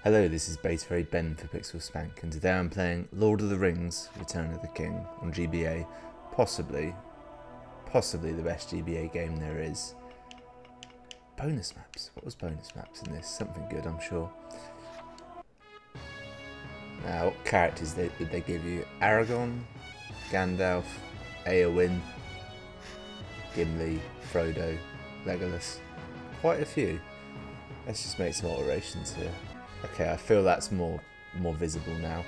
Hello, this is Base Very Ben for Pixel Spank, and today I'm playing Lord of the Rings: Return of the King on GBA. Possibly the best GBA game there is. Bonus maps. What was bonus maps in this? Something good, I'm sure. Now, what characters did they give you? Aragorn, Gandalf, Eowyn, Gimli, Frodo, Legolas. Quite a few. Let's just make some alterations here. Okay, I feel that's more visible now.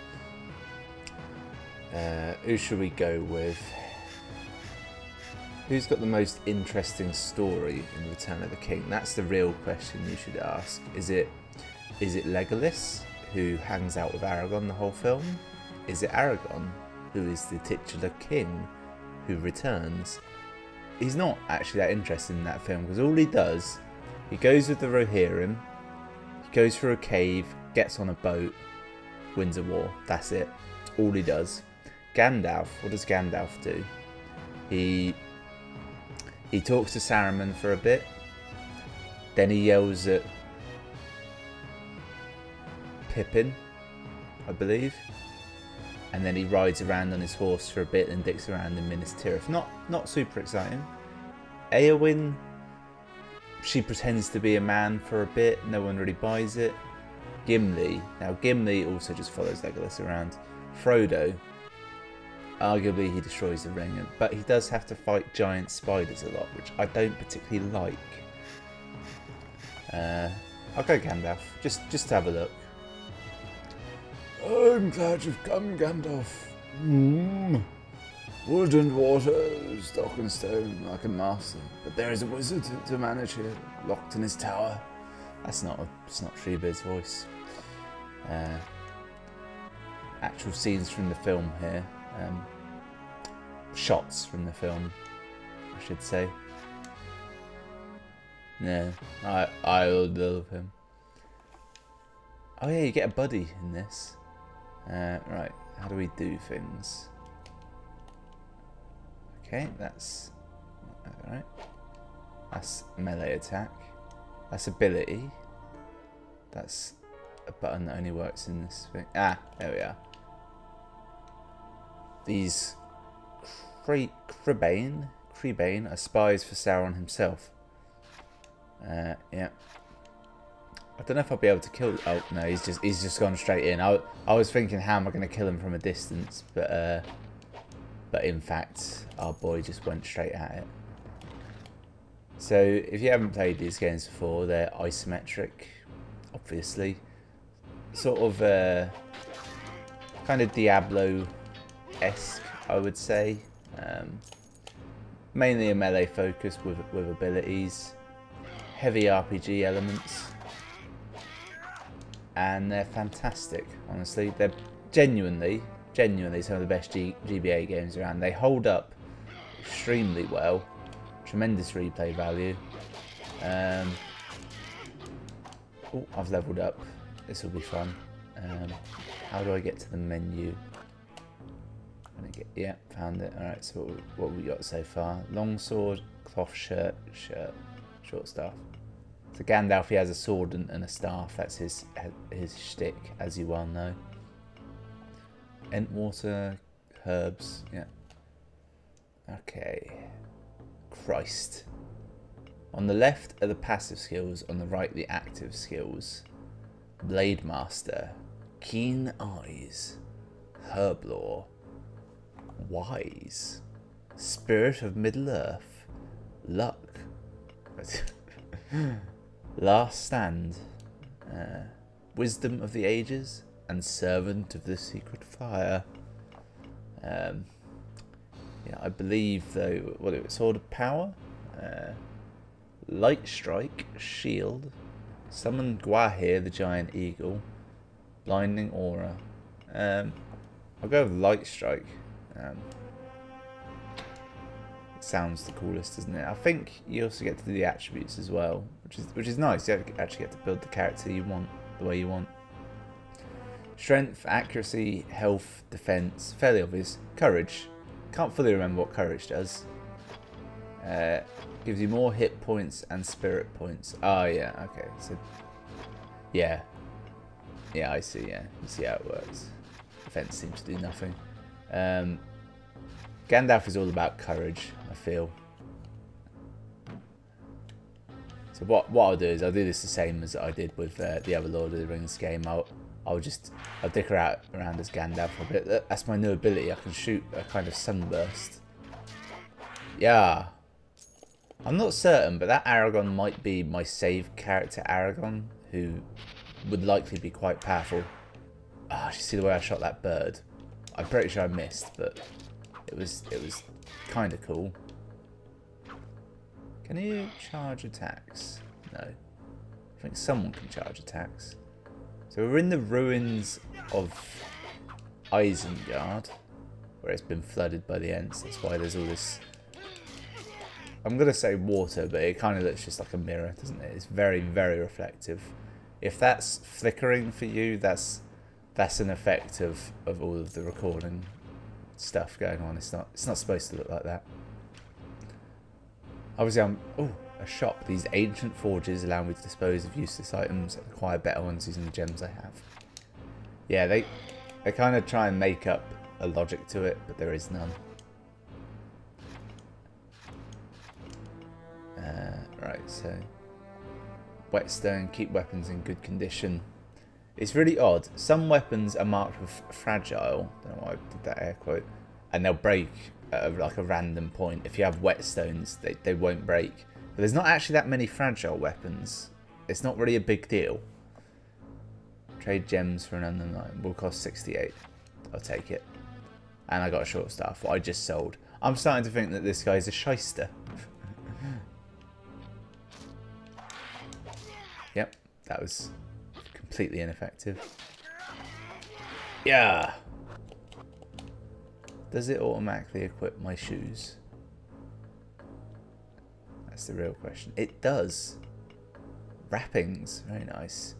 Who should we go with? Who's got the most interesting story in Return of the King? That's the real question you should ask. Is it Legolas, who hangs out with Aragorn the whole film? Is it Aragorn, who is the titular king, who returns? He's not actually that interested in that film, because all he does, he goes with the Rohirrim, he goes through a cave, gets on a boat, wins a war. That's it. All he does. Gandalf, what does Gandalf do? He talks to Saruman for a bit, then he yells at Pippin, I believe, and then he rides around on his horse for a bit and dicks around in Minas Tirith. Not super exciting. Eowyn, she pretends to be a man for a bit, no one really buys it. Gimli, now Gimli also just follows Legolas around. Frodo, arguably he destroys the ring, but he does have to fight giant spiders a lot, which I don't particularly like. I'll go Gandalf, just to have a look. I'm glad you've come, Gandalf. Wood and water, stock and stone, I can master. But there is a wizard to manage here, locked in his tower. It's not Treebeard's voice. Actual scenes from the film here. Shots from the film, I should say. No, I love him. Oh yeah, you get a buddy in this. Right, how do we do things? Okay, that's alright. That's melee attack. That's ability. That's a button that only works in this thing. Ah, there we are. These Creebane are spies for Sauron himself. Yeah. I don't know if I'll be able to kill. Oh no, he's just gone straight in. I was thinking, how am I going to kill him from a distance? But in fact, our boy just went straight at it. So if you haven't played these games before, they're isometric, obviously. Sort of kind of Diablo-esque, I would say. Mainly a melee focus with abilities. Heavy RPG elements. And they're fantastic, honestly. They're genuinely some of the best GBA games around. They hold up extremely well. Tremendous replay value. Oh, I've leveled up. This will be fun. How do I get to the menu? Yeah, found it. Alright, so what have we got so far? Longsword, cloth shirt, short staff. So Gandalf, he has a sword and a staff. That's his shtick, as you well know. Entwater, herbs, yeah. Okay. Christ. On the left are the passive skills, on the right the active skills. Blade Master, Keen Eyes, Herblore, Wise, Spirit of Middle-earth, Luck, Last Stand, Wisdom of the Ages, and Servant of the Secret Fire. Yeah, I believe though, what is it? Sword of Power, Light Strike, Shield, Summon Gwahir the Giant Eagle, Blinding Aura. I'll go with Light Strike. It sounds the coolest, doesn't it? I think you also get to do the attributes as well, which is nice. You actually get to build the character you want, the way you want. Strength, accuracy, health, defense, fairly obvious. Courage, can't fully remember what courage does. Gives you more hit points and spirit points. Oh yeah, okay. So yeah, Yeah, I see, yeah. You see how it works. Defense seems to do nothing. Gandalf is all about courage, I feel. So what I'll do is I'll do this the same as I did with the other Lord of the Rings game. I'll dick around as Gandalf for a bit. That's my new ability. I can shoot a kind of sunburst. Yeah. I'm not certain, but that Aragorn might be my save character Aragorn, who would likely be quite powerful. Ah, you see the way I shot that bird? I'm pretty sure I missed, but it was kind of cool. Can you charge attacks? No. I think someone can charge attacks. So we're in the ruins of Isengard, where it's been flooded by the Ents. That's why there's all this... I'm going to say water, but it kind of looks just like a mirror, doesn't it? It's very, very reflective. If that's flickering for you, that's an effect of all of the recording stuff going on. It's not supposed to look like that. Obviously, a shop. These ancient forges allow me to dispose of useless items and acquire better ones using the gems I have. Yeah, they kind of try and make up a logic to it, but there is none. Right, so whetstone, keep weapons in good condition. It's really odd. Some weapons are marked with fragile. Don't know why I did that air quote. And they'll break at like a random point. If you have whetstones, they won't break. But there's not actually that many fragile weapons. It's not really a big deal. Trade gems for an unknown item. Will cost 68. I'll take it. And I got a short staff, what I just sold. I'm starting to think that this guy's a shyster. Yep, that was completely ineffective. Yeah. Does it automatically equip my shoes? That's the real question. It does. Wrappings, very nice.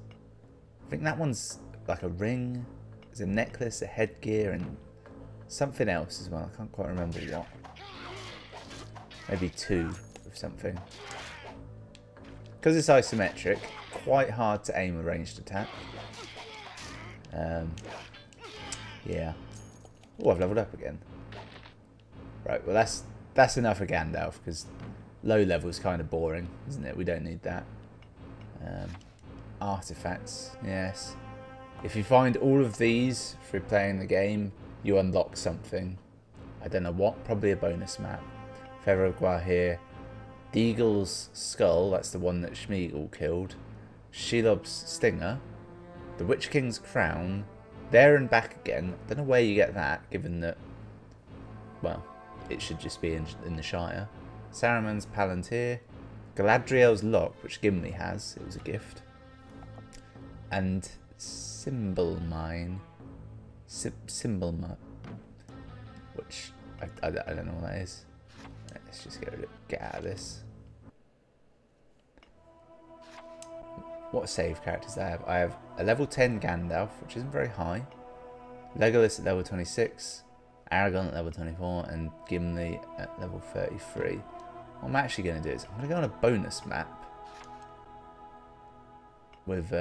I think that one's like a ring. There's a necklace, a headgear, and something else as well. I can't quite remember what. Maybe two of something. Because it's isometric, quite hard to aim a ranged attack. Yeah. Oh, I've leveled up again. Right, well that's enough for Gandalf, because low level is kind of boring, isn't it? We don't need that. Artifacts, yes. If you find all of these through playing the game, you unlock something. I don't know what, probably a bonus map. Feather of Guahir. Deagle's skull, that's the one that Schmeagol killed. Shelob's stinger. The Witch King's crown. There and back again. I don't know where you get that, given that, well, it should just be in the Shire. Saruman's Palantir. Galadriel's lock, which Gimli has. It was a gift. And Symbol Mine. Symbol Mine. Which, I don't know what that is. Let's just get out of this. What save characters do I have? I have a level 10 Gandalf, which isn't very high. Legolas at level 26. Aragorn at level 24. And Gimli at level 33. What I'm actually going to do is I'm going to go on a bonus map. With...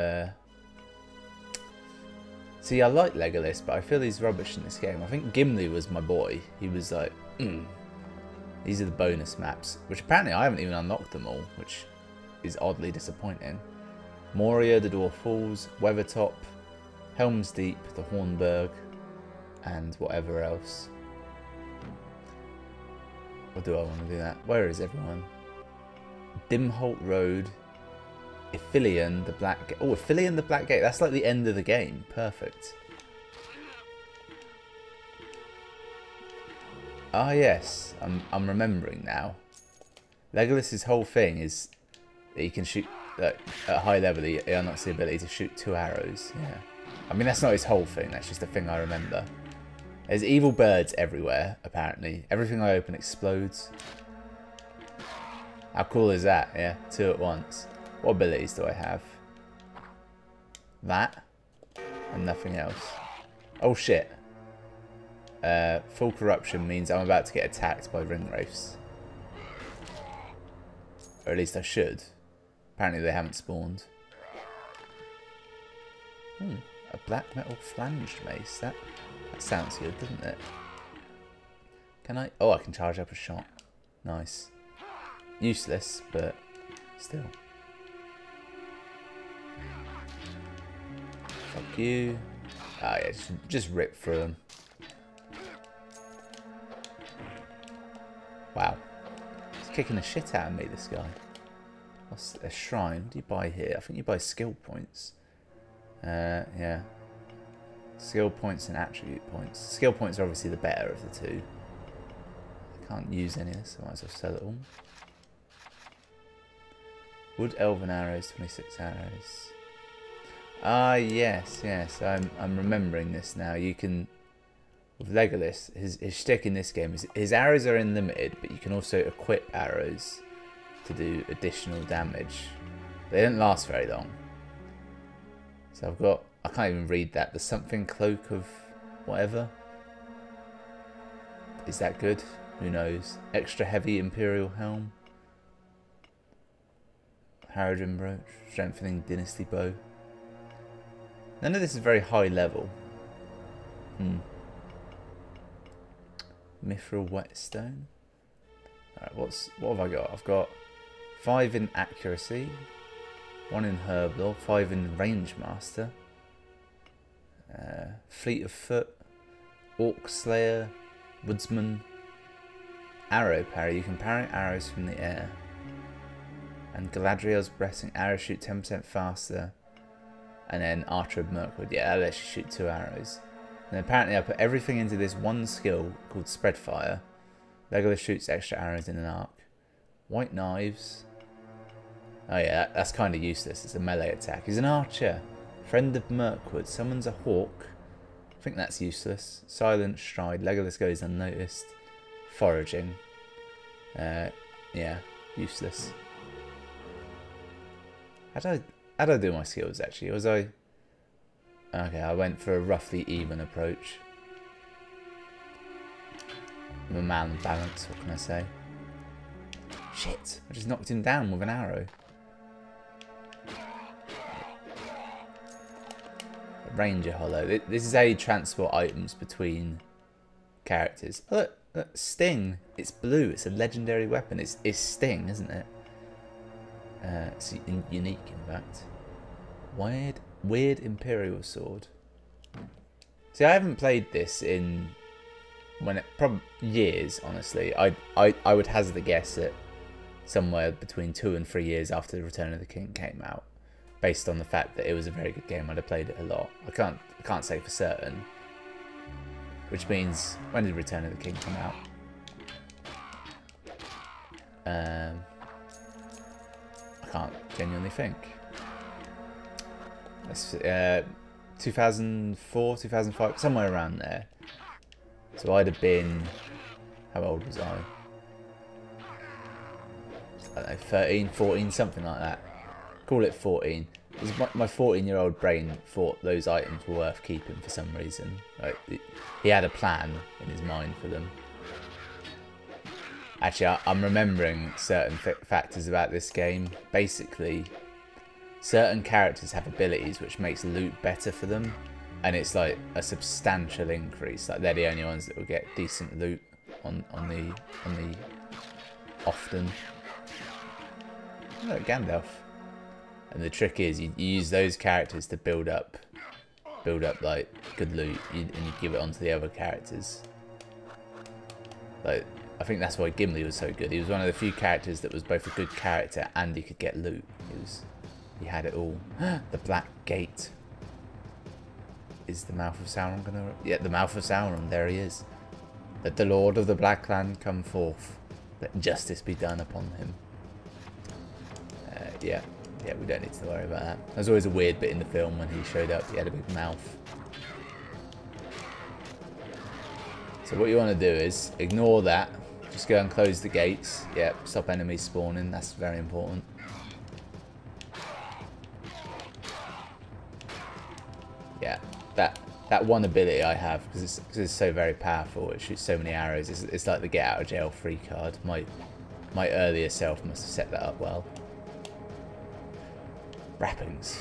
See, I like Legolas, but I feel he's rubbish in this game. I think Gimli was my boy. He was like... These are the bonus maps, which apparently I haven't even unlocked them all, which is oddly disappointing. Moria, the Dwarf Falls, Weathertop, Helm's Deep, the Hornburg, and whatever else. Or do I want to do that? Where is everyone? Dimholt Road, Ithilien, the Black Gate. Oh, Ithilien, the Black Gate. That's like the end of the game. Perfect. Ah, yes. I'm remembering now. Legolas's whole thing is that he can shoot at a high level. He unlocks the ability to shoot 2 arrows. Yeah. I mean, that's not his whole thing. That's just a thing I remember. There's evil birds everywhere, apparently. Everything I open explodes. How cool is that? Yeah, 2 at once. What abilities do I have? That. And nothing else. Oh, shit. Full corruption means I'm about to get attacked by ring wraiths. Or at least I should. Apparently they haven't spawned. A black metal flanged mace. That sounds good, doesn't it? Can I? Oh, I can charge up a shot. Nice. Useless, but still. Fuck you. Ah, yeah, just rip through them. Wow. He's kicking the shit out of me, this guy. What's a shrine? What do you buy here? I think you buy skill points. Yeah. Skill points and attribute points. Skill points are obviously the better of the two. I can't use any of this, so I might as well sell it all. Wood elven arrows, 26 arrows. Ah, yes. I'm remembering this now. You can, with Legolas, his shtick in this game is his arrows are unlimited, but you can also equip arrows to do additional damage. They don't last very long. So I've got, I can't even read that. The something cloak of whatever. Is that good? Who knows? Extra heavy imperial helm. Harridan brooch. Strengthening dynasty bow. None of this is very high level. Mithril whetstone. Alright, what have I got? I've got 5 in accuracy, 1 in herb lore, 5 in range master, fleet of foot, orc slayer, woodsman, arrow parry. You can parry arrows from the air, and Galadriel's blessing. Arrows shoot 10% faster, and then Archer of Mirkwood. Yeah, that lets you shoot 2 arrows. And apparently I put everything into this one skill called Spread Fire. Legolas shoots extra arrows in an arc. White knives. Oh yeah, that's kind of useless. It's a melee attack. He's an archer. Friend of Mirkwood. Summons a hawk. I think that's useless. Silent stride. Legolas goes unnoticed. Foraging. Yeah, useless. How'd I do my skills actually? Was I... Okay, I went for a roughly even approach. I'm a man of balance, what can I say? Shit, I just knocked him down with an arrow. A Ranger Hollow. This is how you transport items between characters. Oh, look, Sting. It's blue. It's a legendary weapon. It's Sting, isn't it? It's unique, in fact. Weird Imperial Sword. See, I haven't played this in probably years, honestly. I would hazard a guess that somewhere between 2 and 3 years after Return of the King came out, based on the fact that it was a very good game. I'd have played it a lot. I can't say for certain. Which means, when did Return of the King come out? I can't genuinely think. That's 2004, 2005, somewhere around there. So I'd have been, how old was I? I don't know, 13, 14, something like that. Call it 14. My 14-year-old brain thought those items were worth keeping for some reason. Like, he had a plan in his mind for them. Actually, I'm remembering certain factors about this game. Basically, certain characters have abilities which makes loot better for them, and it's like a substantial increase. Like, they're the only ones that will get decent loot on the often. Look, Gandalf. And the trick is you use those characters to build up like good loot, and you give it onto the other characters. Like, I think that's why Gimli was so good. He was one of the few characters that was both a good character and he could get loot. He had it all. The Black Gate. Is the mouth of Sauron gonna... Yeah, the mouth of Sauron. There he is. Let the Lord of the Black Land come forth. Let justice be done upon him. Yeah, we don't need to worry about that. There's always a weird bit in the film when he showed up. He had a big mouth. So what you want to do is ignore that. Just go and close the gates. Yeah, stop enemies spawning. That's very important. Yeah, that one ability I have, because it's so very powerful. It shoots so many arrows. It's like the get out of jail free card. My earlier self must have set that up well. Wrappings.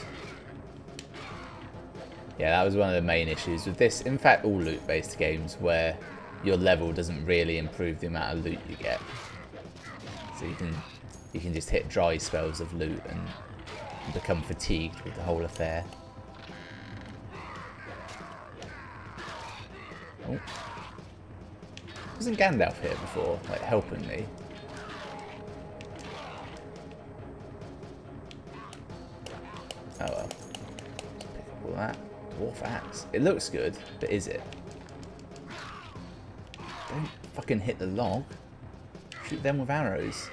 Yeah, that was one of the main issues with this. In fact, all loot-based games where your level doesn't really improve the amount of loot you get. So you can just hit dry spells of loot and become fatigued with the whole affair. Oh. Wasn't Gandalf here before, like helping me? Oh well. Just pick up all that. Dwarf axe. It looks good, but is it? Don't fucking hit the log. Shoot them with arrows.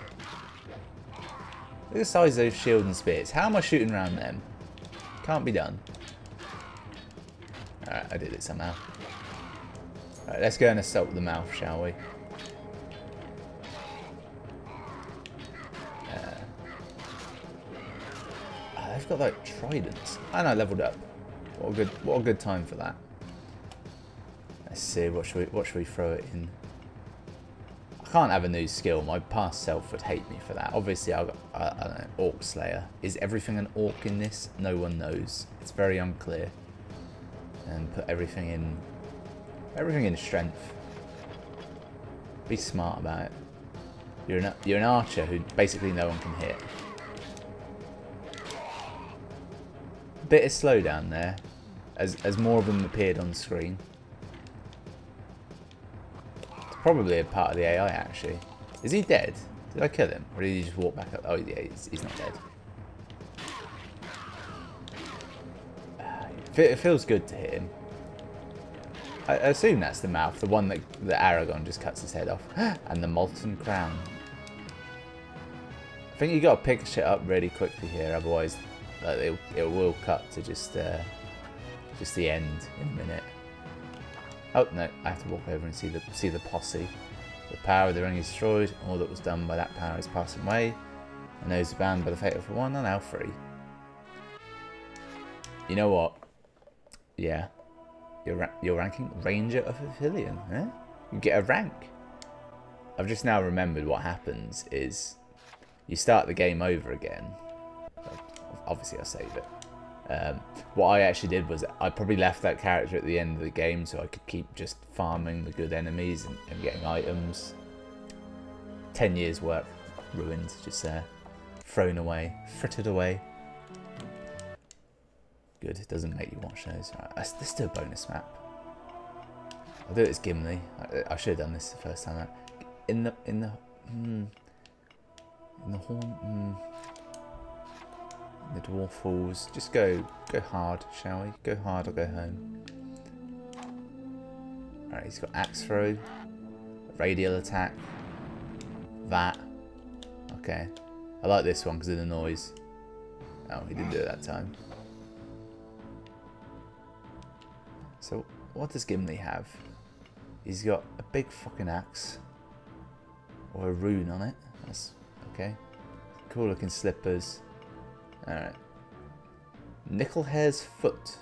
Look at the size of those shield and spears. How am I shooting around them? Can't be done. Alright, I did it somehow. Alright, let's go and assault the mouth, shall we? They've got like tridents. And I leveled up. What a good time for that. Let's see, what should we throw it in? I can't have a new skill. My past self would hate me for that. Obviously, I don't know, Orc Slayer. Is everything an orc in this? No one knows. It's very unclear. And put everything in strength. Be smart about it. You're an archer who basically no one can hit. Bit of slowdown there, as more of them appeared on the screen. It's probably a part of the AI actually. Is he dead? Did I kill him? Or did he just walk back up? Oh yeah, he's not dead. It feels good to hit him. I assume that's the mouth, the one that Aragorn just cuts his head off. And the Molten Crown. I think you got to pick shit up really quickly here, otherwise it will cut to just the end in a minute. Oh no, I have to walk over and see the posse. The power of the ring is destroyed. All that was done by that power is passing away. And those banned by the fate of one are now free. You know what? Yeah, you're ranking Ranger of Aphelion. Eh? You get a rank. I've just now remembered what happens is you start the game over again. Obviously I'll save it. What I actually did was I probably left that character at the end of the game so I could keep just farming the good enemies and getting items. 10 years work ruined, just thrown away, frittered away. Good, it doesn't make you watch those. Right, let's do a bonus map. I'll do it as Gimli. I should have done this the first time out. In the horn. The dwarf halls. Just go hard, shall we? Go hard or go home. Alright, he's got axe throw, radial attack, that. Okay. I like this one because of the noise. Oh, he didn't do it that time. So, what does Gimli have? He's got a big fucking axe. Or a rune on it. That's okay. Cool looking slippers. Alright. Nickelhair's foot.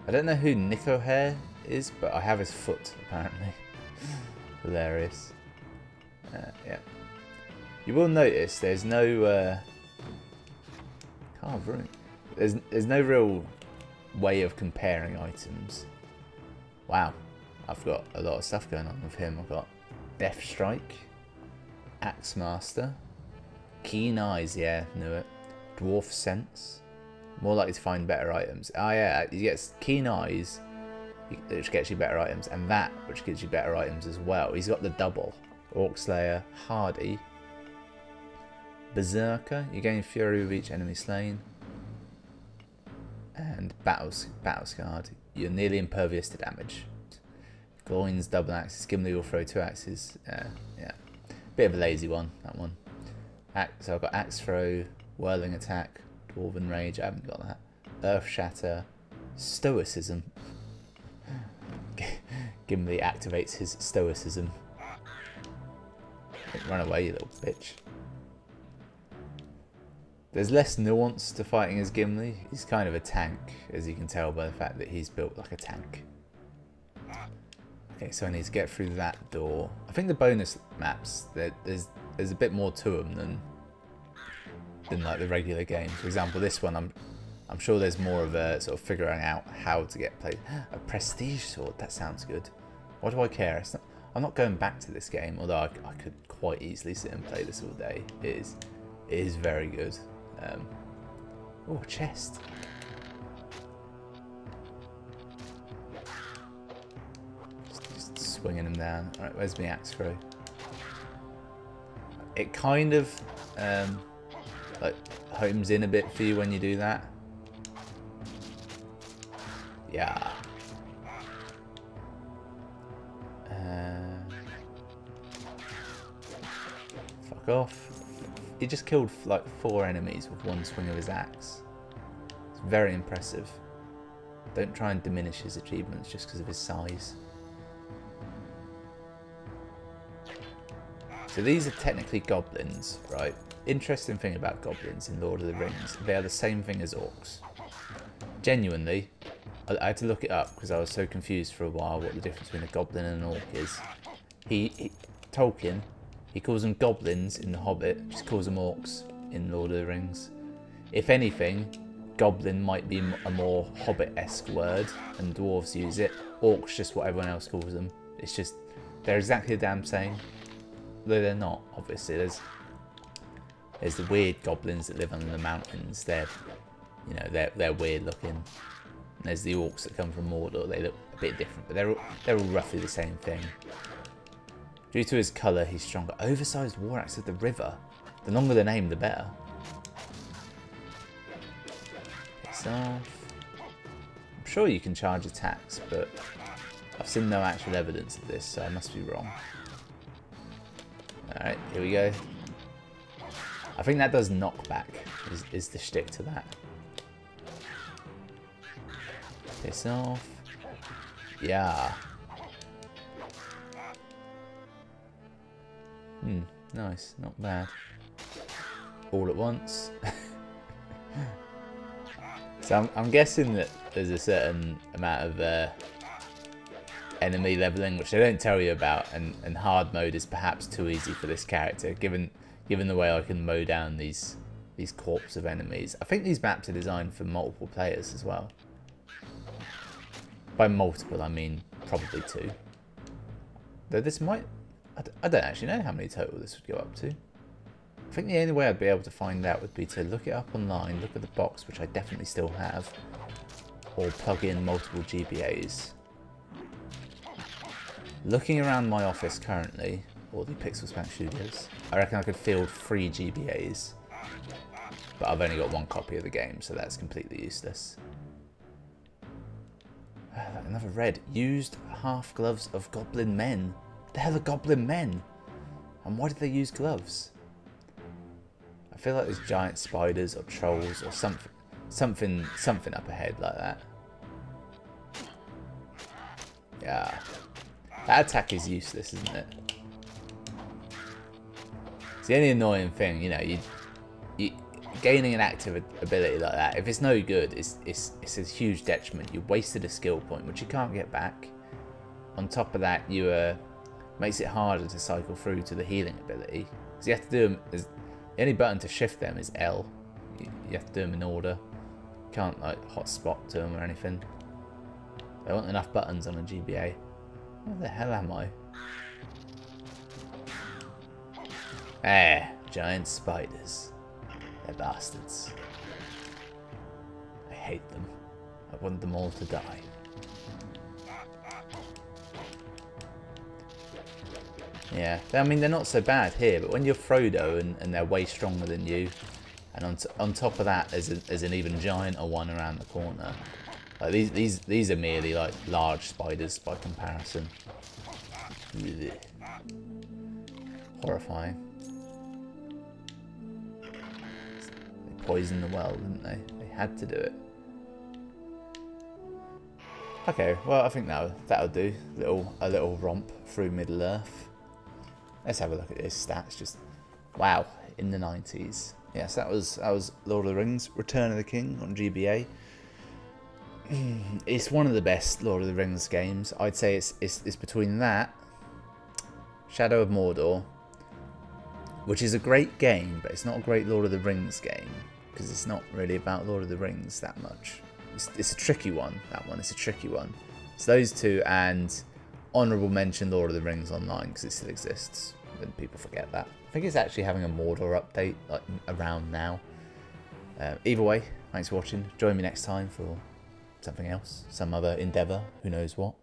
I don't know who Nickelhair is, but I have his foot, apparently. Hilarious. Yeah. You will notice there's no... carved rune. There's no real way of comparing items. Wow. I've got a lot of stuff going on with him. I've got Death Strike. Axe Master. Keen Eyes, yeah, knew it. Dwarf Sense. More likely to find better items. Oh yeah, he gets Keen Eyes, which gets you better items, and that, which gives you better items as well. He's got the double. Orc Slayer, Hardy. Berserker, you gain fury with each enemy slain. And Battle Scarred, you're nearly impervious to damage. Gloin's double axes, Gimli will throw 2 axes. Yeah, bit of a lazy one, that one. So I've got Axe Throw, Whirling Attack, Dwarven Rage, I haven't got that. Earth Shatter, Stoicism. Gimli activates his Stoicism. Run away, you little bitch. There's less nuance to fighting as Gimli. He's kind of a tank, as you can tell by the fact that he's built like a tank. Okay, so I need to get through that door. I think the bonus maps, there's a bit more to them than like the regular game. For example, this one I'm sure there's more of a sort of figuring out how to get played. A prestige sword, that sounds good. Why do I care? It's not, I'm not going back to this game, although I could quite easily sit and play this all day. It is very good. Oh, a chest. Just swinging them down. Alright, where's my axe throw? It kind of like homes in a bit for you when you do that. Yeah. Fuck off. He just killed like 4 enemies with one swing of his axe. It's very impressive. Don't try and diminish his achievements just because of his size. So these are technically goblins, right? Interesting thing about goblins in Lord of the Rings, they are the same thing as orcs. Genuinely, I had to look it up because I was so confused for a while what the difference between a goblin and an orc is. Tolkien, he calls them goblins in The Hobbit, just calls them orcs in Lord of the Rings. If anything, goblin might be a more Hobbit-esque word, and dwarves use it. Orcs just what everyone else calls them. It's just, they're exactly the damn same. Though they're not, obviously. There's the weird goblins that live under the mountains. They're, you know, they're weird looking. And there's the orcs that come from Mordor. They look a bit different, but they're all roughly the same thing. Due to his colour, he's stronger. Oversized war axe of the river. The longer the name, the better. Piss off. I'm sure you can charge attacks, but I've seen no actual evidence of this, so I must be wrong. Alright, here we go. I think that does knockback, is the shtick to that. Piss off. Yeah. Nice, not bad. All at once. So I'm guessing that there's a certain amount of enemy leveling, which they don't tell you about, and hard mode is perhaps too easy for this character, given the way I can mow down these corpses of enemies. I think these maps are designed for multiple players as well. By multiple, I mean probably 2. Though this might... I don't actually know how many total this would go up to. I think the only way I'd be able to find out would be to look it up online, look at the box, which I definitely still have, or plug in multiple GBAs. Looking around my office currently, or the Pixel Spank Studios, I reckon I could field 3 GBAs. But I've only got 1 copy of the game, so that's completely useless. Another red. Used half gloves of goblin men. What the hell are goblin men? And why did they use gloves? I feel like there's giant spiders or trolls or something up ahead like that. Yeah. That attack is useless, isn't it? It's the only annoying thing, you know, you gaining an active ability like that, if it's no good, it's a huge detriment. You wasted a skill point, which you can't get back. On top of that, you makes it harder to cycle through to the healing ability. So you have to do them, the only button to shift them is L. You have to do them in order. You can't like hotspot to them or anything. There aren't enough buttons on a GBA. Where the hell am I? Giant spiders. They're bastards. I hate them. I want them all to die. Yeah, I mean, they're not so bad here, but when you're Frodo and they're way stronger than you, and on top of that, there's an even gianter one around the corner. Like these are merely like large spiders by comparison. Blech. Horrifying. They poisoned the well, didn't they? They had to do it. Okay, well I think that'll do. A little romp through Middle Earth. Let's have a look at his stats. Just wow, in the 90s. Yes, that was Lord of the Rings: Return of the King on GBA. It's one of the best Lord of the Rings games. I'd say it's between that, Shadow of Mordor, which is a great game, but it's not a great Lord of the Rings game. because it's not really about Lord of the Rings that much. It's a tricky one, that one. It's a tricky one. So those two, and honourable mention Lord of the Rings Online, because it still exists. When people forget that. I think it's actually having a Mordor update like around now. Either way, thanks for watching. Join me next time for something else, some other endeavour, who knows what.